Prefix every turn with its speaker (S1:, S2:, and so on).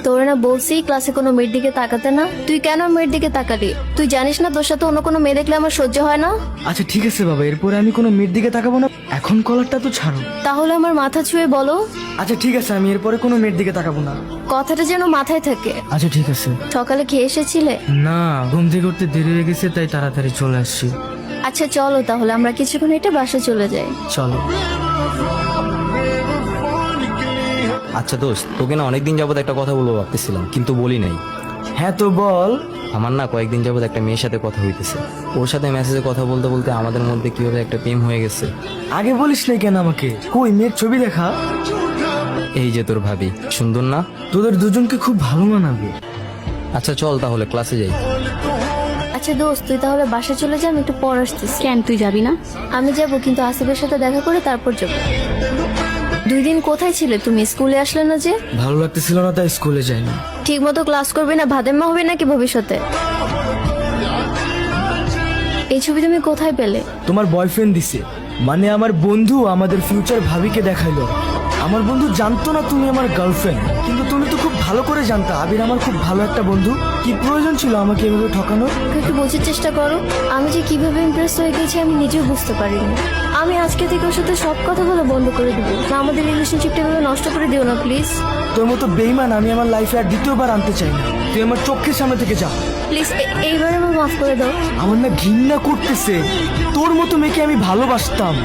S1: তোর না বলছি ক্লাসে কোনো মেয়ের দিকে তাকাতে না, তুই কেন মেয়ের দিকে তাকালি? তুই জানিস না তোর সাথে অন্য কোনো মেয়ে দেখলে আমার সহ্য হয় না?
S2: আচ্ছা ঠিক আছে বাবা, এরপরে আমি কোনো মেয়ের দিকে তাকাবো না। এখন কলারটা তো ছাড়ো।
S1: তাহলে আমার মাথা ছুঁয়ে বলো।
S2: আচ্ছা ঠিক আছে, আমি এরপরে কোনো মেয়ের দিকে তাকাবো না।
S1: কথাটা যেন মাথায় থাকে।
S2: আচ্ছা ঠিক আছে।
S1: সকালে খেয়ে এসেছিলে?
S2: না, ঘুম থেকে উঠতে দেরি হয়ে গেছে, তাই তাড়াতাড়ি চলে আসছি।
S1: আচ্ছা চলো তাহলে আমরা কিছুক্ষণ এটা বাসা চলে যাই।
S2: চলো।
S3: আচ্ছা দোস্ত, তোকে না অনেকদিন যাবত একটা কথা বলবো ভাবতেছিলাম, কিন্তু বলি নাই।
S2: হ্যাঁ তো বল।
S3: আমার না কয়েকদিন যাবত একটা মেয়ের সাথে কথা হইতেছে। ওর সাথে মেসেজে কথা বলতে বলতে আমাদের মধ্যে কিভাবে একটা প্রেম হয়ে গেছে।
S2: আগে বলিস না কেন আমাকে? কই মেয়ের ছবি দেখা?
S3: এই যে তোর ভাবি, সুন্দর না?
S2: তোদের দুজনকে খুব ভালো মানাবে।
S3: আচ্ছা চল তাহলে ক্লাসে যাই।
S1: আচ্ছা দোস্ত তুই তাহলে বাসা চলে যা, আমি একটু পর আসতেছি।
S4: কেন তুই যাবি না?
S1: আমি যাব, কিন্তু আসিফের সাথে দেখা করে তারপর যাব। 2 দিন কোথায় ছিলে তুমি? স্কুলে আসলে না যে?
S2: ভালো লাগতেছিল না তাই স্কুলে যাইনি।
S1: ঠিক মতো ক্লাস করবে না, ভাদেম্মা হবে নাকি ভবিষ্যতে? এই ছবি তুমি কোথায় পেলে?
S2: তোমার বয়ফ্রেন্ড দিছে, মানে আমার বন্ধু আমাদের ফিউচার ভাবিকে দেখাইলো। আমার বন্ধু জানতো না তুমি আমার গার্লফ্রেন্ড, কিন্তু তুমি তো খুব ভালো করে জানতা আবির আমার খুব ভালো একটা বন্ধু। কি প্রয়োজন ছিল আমাকে এভাবে ঠকানোর?
S1: একটু বোঝার চেষ্টা করো। আমি যে কিভাবে ইমপ্রেস হয়ে গেছি আমি নিজেও বুঝতে পারিনি। আমি আজকে থেকে ওর সাথে সব কথা বলা বন্ধ করে দেবো। না, আমাদের রিলেশনশিপটা এভাবে নষ্ট করে দিও না প্লিজ।
S2: তোর মতো বেইমান আমি আমার লাইফে আর দ্বিতীয়বার আনতে চাই না। তুই আমার চোখের সামনে থেকে যা।
S1: প্লিজ এইবার আমার মাফ করে দাও।
S2: আমার না ঘৃণা করতেছে, তোর মতো মেয়েকে আমি ভালোবাসতাম।